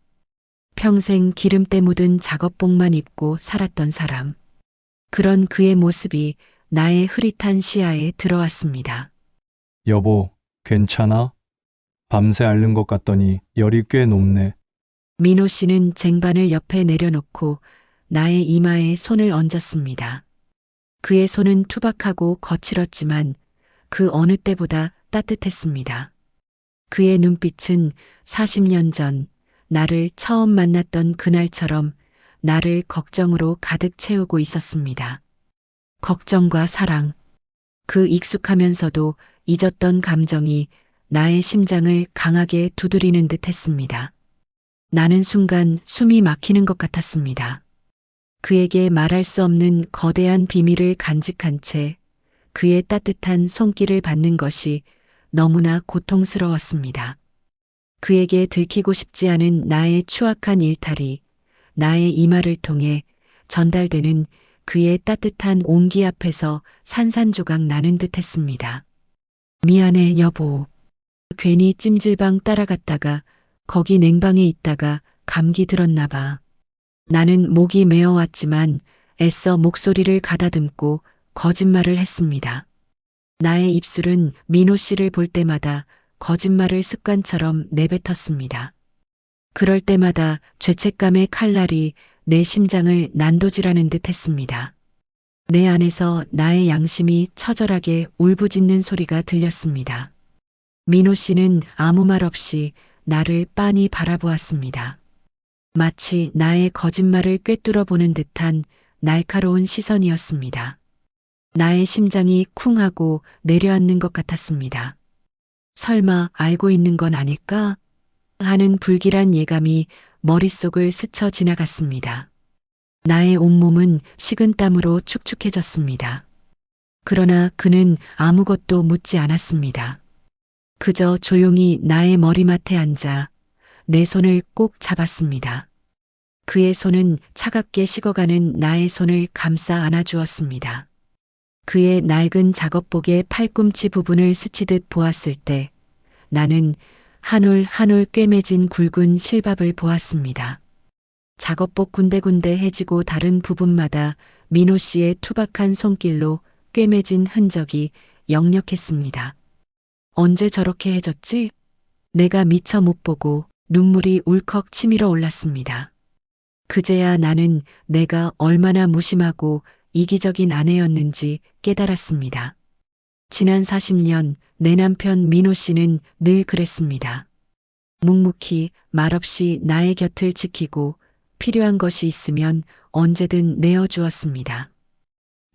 평생 기름때 묻은 작업복만 입고 살았던 사람. 그런 그의 모습이 나의 흐릿한 시야에 들어왔습니다. 여보, 괜찮아? 밤새 앓는 것 같더니 열이 꽤 높네. 민호 씨는 쟁반을 옆에 내려놓고 나의 이마에 손을 얹었습니다. 그의 손은 투박하고 거칠었지만 그 어느 때보다 따뜻했습니다. 그의 눈빛은 40년 전 나를 처음 만났던 그날처럼 나를 걱정으로 가득 채우고 있었습니다. 걱정과 사랑, 그 익숙하면서도 잊었던 감정이 나의 심장을 강하게 두드리는 듯 했습니다. 나는 순간 숨이 막히는 것 같았습니다. 그에게 말할 수 없는 거대한 비밀을 간직한 채 그의 따뜻한 손길을 받는 것이 너무나 고통스러웠습니다. 그에게 들키고 싶지 않은 나의 추악한 일탈이 나의 이마를 통해 전달되는 그의 따뜻한 온기 앞에서 산산조각 나는 듯 했습니다. 미안해, 여보. 괜히 찜질방 따라갔다가 거기 냉방에 있다가 감기 들었나 봐. 나는 목이 메어왔지만 애써 목소리를 가다듬고 거짓말을 했습니다. 나의 입술은 민호 씨를 볼 때마다 거짓말을 습관처럼 내뱉었습니다. 그럴 때마다 죄책감의 칼날이 내 심장을 난도질하는 듯 했습니다. 내 안에서 나의 양심이 처절하게 울부짖는 소리가 들렸습니다. 민호 씨는 아무 말 없이 나를 빤히 바라보았습니다. 마치 나의 거짓말을 꿰뚫어 보는 듯한 날카로운 시선이었습니다. 나의 심장이 쿵하고 내려앉는 것 같았습니다. 설마 알고 있는 건 아닐까? 하는 불길한 예감이 머릿속을 스쳐 지나갔습니다. 나의 온몸은 식은땀으로 축축해졌습니다. 그러나 그는 아무것도 묻지 않았습니다. 그저 조용히 나의 머리맡에 앉아 내 손을 꼭 잡았습니다. 그의 손은 차갑게 식어가는 나의 손을 감싸 안아주었습니다. 그의 낡은 작업복의 팔꿈치 부분을 스치듯 보았을 때 나는 한 올 한 올 꿰매진 굵은 실밥을 보았습니다. 작업복 군데군데 해지고 다른 부분마다 민호 씨의 투박한 손길로 꿰매진 흔적이 역력했습니다. 언제 저렇게 해졌지? 내가 미처 못 보고 눈물이 울컥 치밀어 올랐습니다. 그제야 나는 내가 얼마나 무심하고 이기적인 아내였는지 깨달았습니다. 지난 40년 내 남편 민호 씨는 늘 그랬습니다. 묵묵히 말없이 나의 곁을 지키고 필요한 것이 있으면 언제든 내어주었습니다.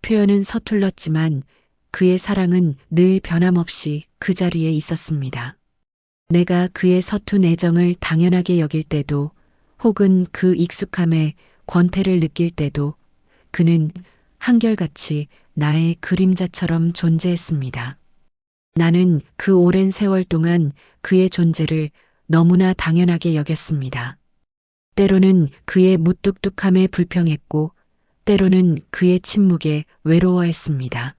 표현은 서툴렀지만 그의 사랑은 늘 변함없이 그 자리에 있었습니다. 내가 그의 서툰 애정을 당연하게 여길 때도 혹은 그 익숙함에 권태를 느낄 때도 그는 한결같이 나의 그림자처럼 존재했습니다. 나는 그 오랜 세월 동안 그의 존재를 너무나 당연하게 여겼습니다. 때로는 그의 무뚝뚝함에 불평했고 때로는 그의 침묵에 외로워했습니다.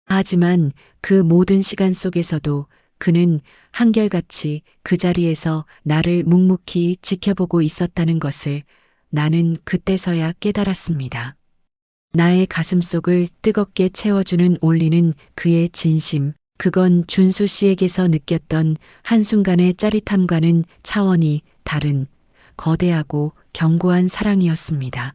하지만 그 모든 시간 속에서도 그는 한결같이 그 자리에서 나를 묵묵히 지켜보고 있었다는 것을 나는 그때서야 깨달았습니다. 나의 가슴속을 뜨겁게 채워주는 올리는 그의 진심, 그건 준수 씨에게서 느꼈던 한순간의 짜릿함과는 차원이 다른 거대하고 견고한 사랑이었습니다.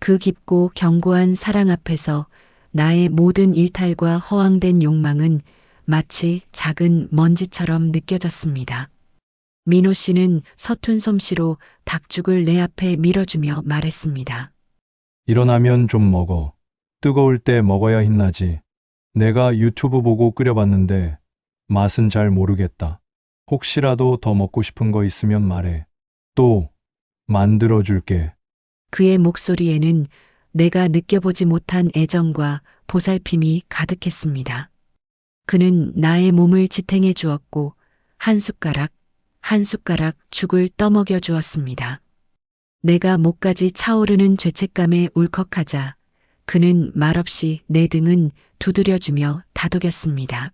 그 깊고 견고한 사랑 앞에서 나의 모든 일탈과 허황된 욕망은 마치 작은 먼지처럼 느껴졌습니다. 민호 씨는 서툰 솜씨로 닭죽을 내 앞에 밀어주며 말했습니다. 일어나면 좀 먹어. 뜨거울 때 먹어야 힘나지. 내가 유튜브 보고 끓여봤는데 맛은 잘 모르겠다. 혹시라도 더 먹고 싶은 거 있으면 말해. 또 만들어줄게. 그의 목소리에는 내가 느껴보지 못한 애정과 보살핌이 가득했습니다. 그는 나의 몸을 지탱해 주었고 한 숟가락 한 숟가락 죽을 떠먹여 주었습니다. 내가 목까지 차오르는 죄책감에 울컥하자 그는 말없이 내 등은 두드려주며 다독였습니다.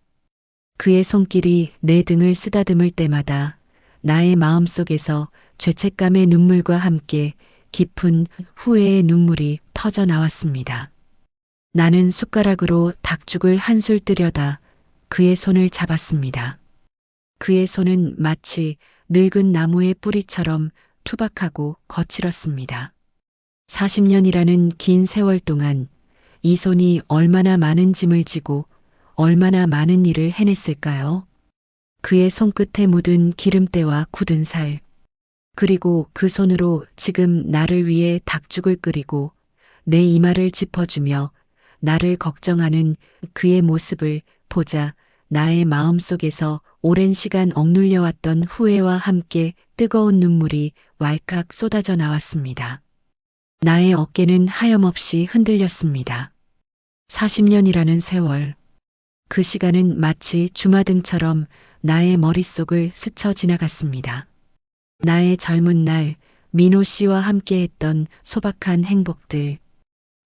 그의 손길이 내 등을 쓰다듬을 때마다 나의 마음속에서 죄책감의 눈물과 함께 깊은 후회의 눈물이 터져 나왔습니다. 나는 숟가락으로 닭죽을 한술 뜨려다 그의 손을 잡았습니다. 그의 손은 마치 늙은 나무의 뿌리처럼 투박하고 거칠었습니다. 40년이라는 긴 세월 동안 이 손이 얼마나 많은 짐을 지고 얼마나 많은 일을 해냈을까요? 그의 손끝에 묻은 기름때와 굳은 살, 그리고 그 손으로 지금 나를 위해 닭죽을 끓이고 내 이마를 짚어주며 나를 걱정하는 그의 모습을 보자 나의 마음속에서 오랜 시간 억눌려왔던 후회와 함께 뜨거운 눈물이 왈칵 쏟아져 나왔습니다. 나의 어깨는 하염없이 흔들렸습니다. 40년이라는 세월. 그 시간은 마치 주마등처럼 나의 머릿속을 스쳐 지나갔습니다. 나의 젊은 날 민호 씨와 함께했던 소박한 행복들.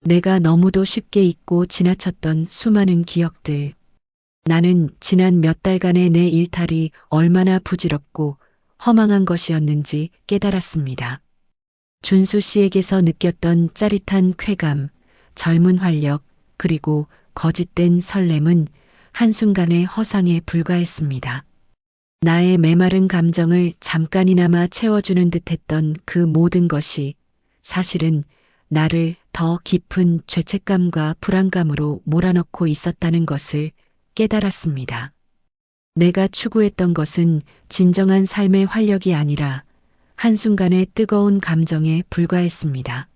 내가 너무도 쉽게 잊고 지나쳤던 수많은 기억들. 나는 지난 몇 달간의 내 일탈이 얼마나 부질없고 허망한 것이었는지 깨달았습니다. 준수 씨에게서 느꼈던 짜릿한 쾌감, 젊은 활력, 그리고 거짓된 설렘은 한순간의 허상에 불과했습니다. 나의 메마른 감정을 잠깐이나마 채워주는 듯했던 그 모든 것이 사실은 나를 더 깊은 죄책감과 불안감으로 몰아넣고 있었다는 것을 깨달았습니다. 내가 추구했던 것은 진정한 삶의 활력이 아니라 한순간의 뜨거운 감정에 불과했습니다.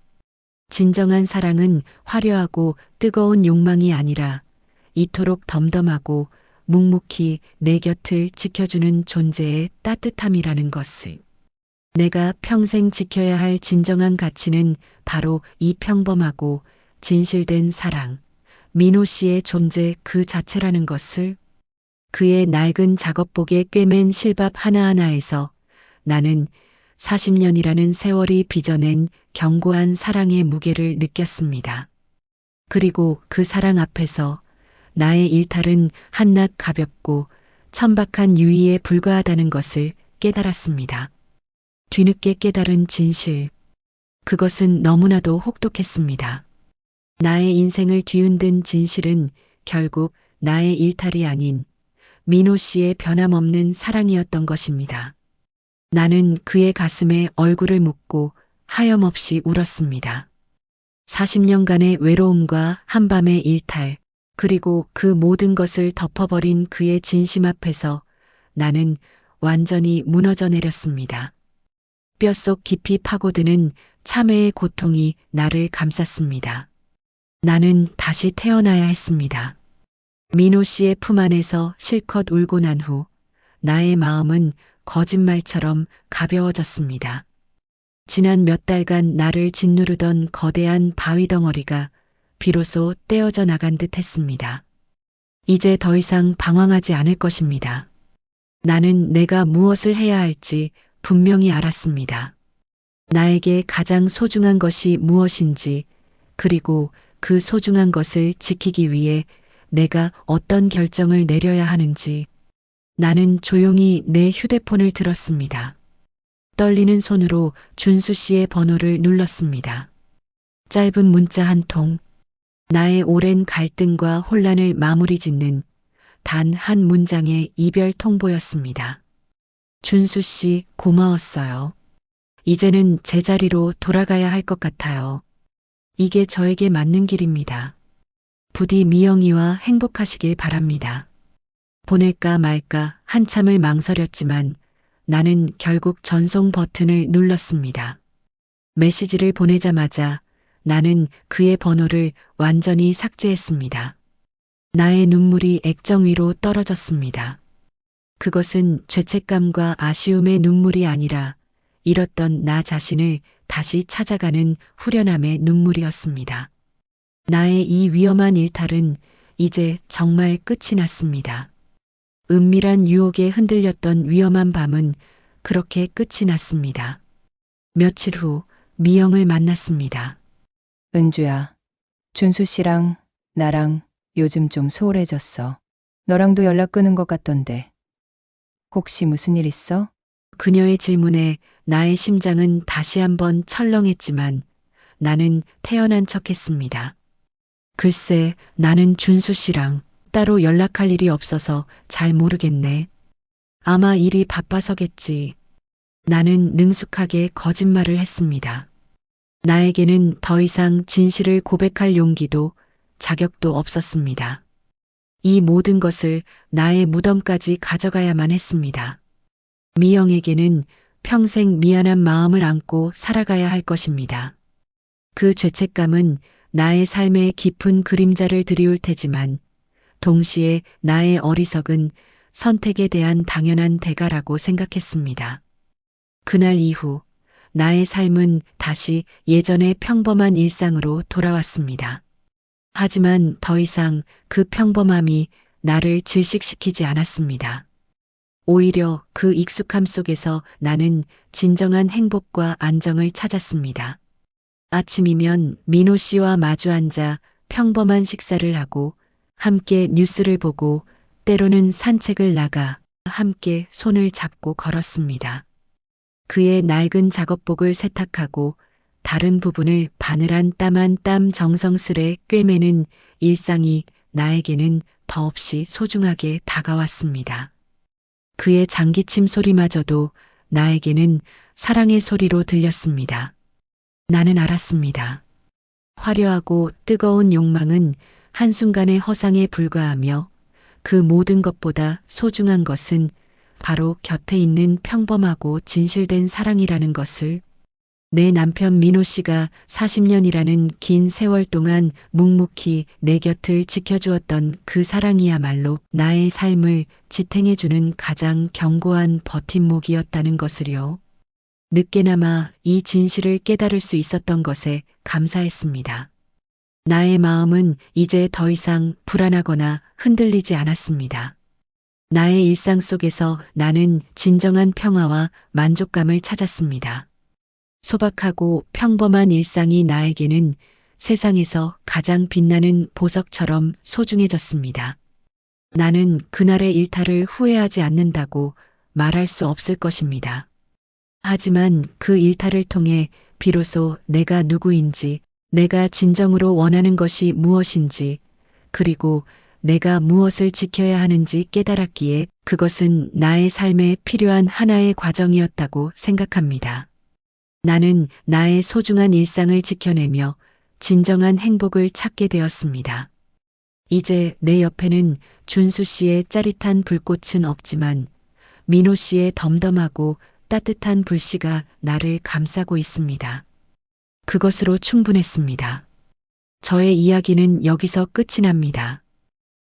진정한 사랑은 화려하고 뜨거운 욕망이 아니라 이토록 덤덤하고 묵묵히 내 곁을 지켜주는 존재의 따뜻함이라는 것을. 내가 평생 지켜야 할 진정한 가치는 바로 이 평범하고 진실된 사랑, 민호 씨의 존재 그 자체라는 것을. 그의 낡은 작업복에 꿰맨 실밥 하나하나에서 나는 40년이라는 세월이 빚어낸 견고한 사랑의 무게를 느꼈습니다. 그리고 그 사랑 앞에서 나의 일탈은 한낱 가볍고 천박한 유의에 불과하다는 것을 깨달았습니다. 뒤늦게 깨달은 진실. 그것은 너무나도 혹독했습니다. 나의 인생을 뒤흔든 진실은 결국 나의 일탈이 아닌 민호 씨의 변함없는 사랑이었던 것입니다. 나는 그의 가슴에 얼굴을 묻고 하염없이 울었습니다. 40년간의 외로움과 한밤의 일탈, 그리고 그 모든 것을 덮어버린 그의 진심 앞에서 나는 완전히 무너져 내렸습니다. 뼛속 깊이 파고드는 참회의 고통이 나를 감쌌습니다. 나는 다시 태어나야 했습니다. 민호 씨의 품 안에서 실컷 울고 난 후 나의 마음은 거짓말처럼 가벼워졌습니다. 지난 몇 달간 나를 짓누르던 거대한 바위 덩어리가 비로소 떼어져 나간 듯 했습니다. 이제 더 이상 방황하지 않을 것입니다. 나는 내가 무엇을 해야 할지 분명히 알았습니다. 나에게 가장 소중한 것이 무엇인지, 그리고 그 소중한 것을 지키기 위해 내가 어떤 결정을 내려야 하는지. 나는 조용히 내 휴대폰을 들었습니다. 떨리는 손으로 준수 씨의 번호를 눌렀습니다. 짧은 문자 한 통. 나의 오랜 갈등과 혼란을 마무리 짓는 단 한 문장의 이별 통보였습니다. 준수 씨, 고마웠어요. 이제는 제자리로 돌아가야 할 것 같아요. 이게 저에게 맞는 길입니다. 부디 미영이와 행복하시길 바랍니다. 보낼까 말까 한참을 망설였지만 나는 결국 전송 버튼을 눌렀습니다. 메시지를 보내자마자 나는 그의 번호를 완전히 삭제했습니다. 나의 눈물이 액정 위로 떨어졌습니다. 그것은 죄책감과 아쉬움의 눈물이 아니라 잃었던 나 자신을 다시 찾아가는 후련함의 눈물이었습니다. 나의 이 위험한 일탈은 이제 정말 끝이 났습니다. 은밀한 유혹에 흔들렸던 위험한 밤은 그렇게 끝이 났습니다. 며칠 후 미영을 만났습니다. 은주야, 준수 씨랑 나랑 요즘 좀 소홀해졌어. 너랑도 연락 끊은 것 같던데. 혹시 무슨 일 있어? 그녀의 질문에 나의 심장은 다시 한번 철렁했지만 나는 태연한 척했습니다. 글쎄, 나는 준수 씨랑 따로 연락할 일이 없어서 잘 모르겠네. 아마 일이 바빠서겠지. 나는 능숙하게 거짓말을 했습니다. 나에게는 더 이상 진실을 고백할 용기도 자격도 없었습니다. 이 모든 것을 나의 무덤까지 가져가야만 했습니다. 미영에게는 평생 미안한 마음을 안고 살아가야 할 것입니다. 그 죄책감은 나의 삶의 깊은 그림자를 드리울 테지만 동시에 나의 어리석은 선택에 대한 당연한 대가라고 생각했습니다. 그날 이후 나의 삶은 다시 예전의 평범한 일상으로 돌아왔습니다. 하지만 더 이상 그 평범함이 나를 질식시키지 않았습니다. 오히려 그 익숙함 속에서 나는 진정한 행복과 안정을 찾았습니다. 아침이면 민호 씨와 마주 앉아 평범한 식사를 하고 함께 뉴스를 보고 때로는 산책을 나가 함께 손을 잡고 걸었습니다. 그의 낡은 작업복을 세탁하고 다른 부분을 바늘한 땀 한 땀 정성스레 꿰매는 일상이 나에게는 더없이 소중하게 다가왔습니다. 그의 장기침 소리마저도 나에게는 사랑의 소리로 들렸습니다. 나는 알았습니다. 화려하고 뜨거운 욕망은 한순간의 허상에 불과하며 그 모든 것보다 소중한 것은 바로 곁에 있는 평범하고 진실된 사랑이라는 것을 내 남편 민호 씨가 40년이라는 긴 세월 동안 묵묵히 내 곁을 지켜주었던 그 사랑이야말로 나의 삶을 지탱해주는 가장 견고한 버팀목이었다는 것을요. 늦게나마 이 진실을 깨달을 수 있었던 것에 감사했습니다. 나의 마음은 이제 더 이상 불안하거나 흔들리지 않았습니다. 나의 일상 속에서 나는 진정한 평화와 만족감을 찾았습니다. 소박하고 평범한 일상이 나에게는 세상에서 가장 빛나는 보석처럼 소중해졌습니다. 나는 그날의 일탈을 후회하지 않는다고 말할 수 없을 것입니다. 하지만 그 일탈을 통해 비로소 내가 누구인지, 내가 진정으로 원하는 것이 무엇인지, 그리고 내가 무엇을 지켜야 하는지 깨달았기에 그것은 나의 삶에 필요한 하나의 과정이었다고 생각합니다. 나는 나의 소중한 일상을 지켜내며 진정한 행복을 찾게 되었습니다. 이제 내 옆에는 준수 씨의 짜릿한 불꽃은 없지만 민호 씨의 덤덤하고 따뜻한 불씨가 나를 감싸고 있습니다. 그것으로 충분했습니다. 저의 이야기는 여기서 끝이 납니다.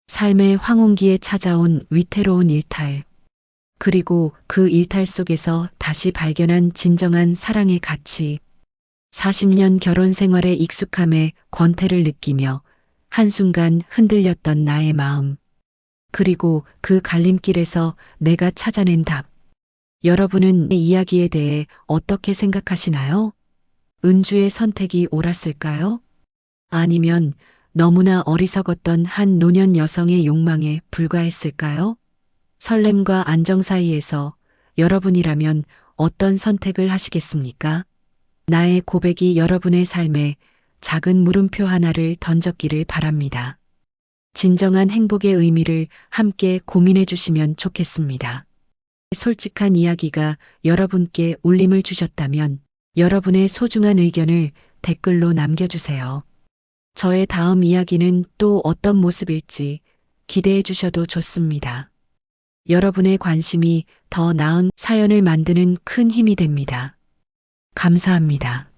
삶의 황혼기에 찾아온 위태로운 일탈, 그리고 그 일탈 속에서 다시 발견한 진정한 사랑의 가치, 40년 결혼 생활의 익숙함에 권태를 느끼며 한순간 흔들렸던 나의 마음, 그리고 그 갈림길에서 내가 찾아낸 답. 여러분은 이 이야기에 대해 어떻게 생각하시나요? 은주의 선택이 옳았을까요? 아니면 너무나 어리석었던 한 노년 여성의 욕망에 불과했을까요? 설렘과 안정 사이에서 여러분이라면 어떤 선택을 하시겠습니까? 나의 고백이 여러분의 삶에 작은 물음표 하나를 던졌기를 바랍니다. 진정한 행복의 의미를 함께 고민해 주시면 좋겠습니다. 솔직한 이야기가 여러분께 울림을 주셨다면 여러분의 소중한 의견을 댓글로 남겨주세요. 저의 다음 이야기는 또 어떤 모습일지 기대해 주셔도 좋습니다. 여러분의 관심이 더 나은 사연을 만드는 큰 힘이 됩니다. 감사합니다.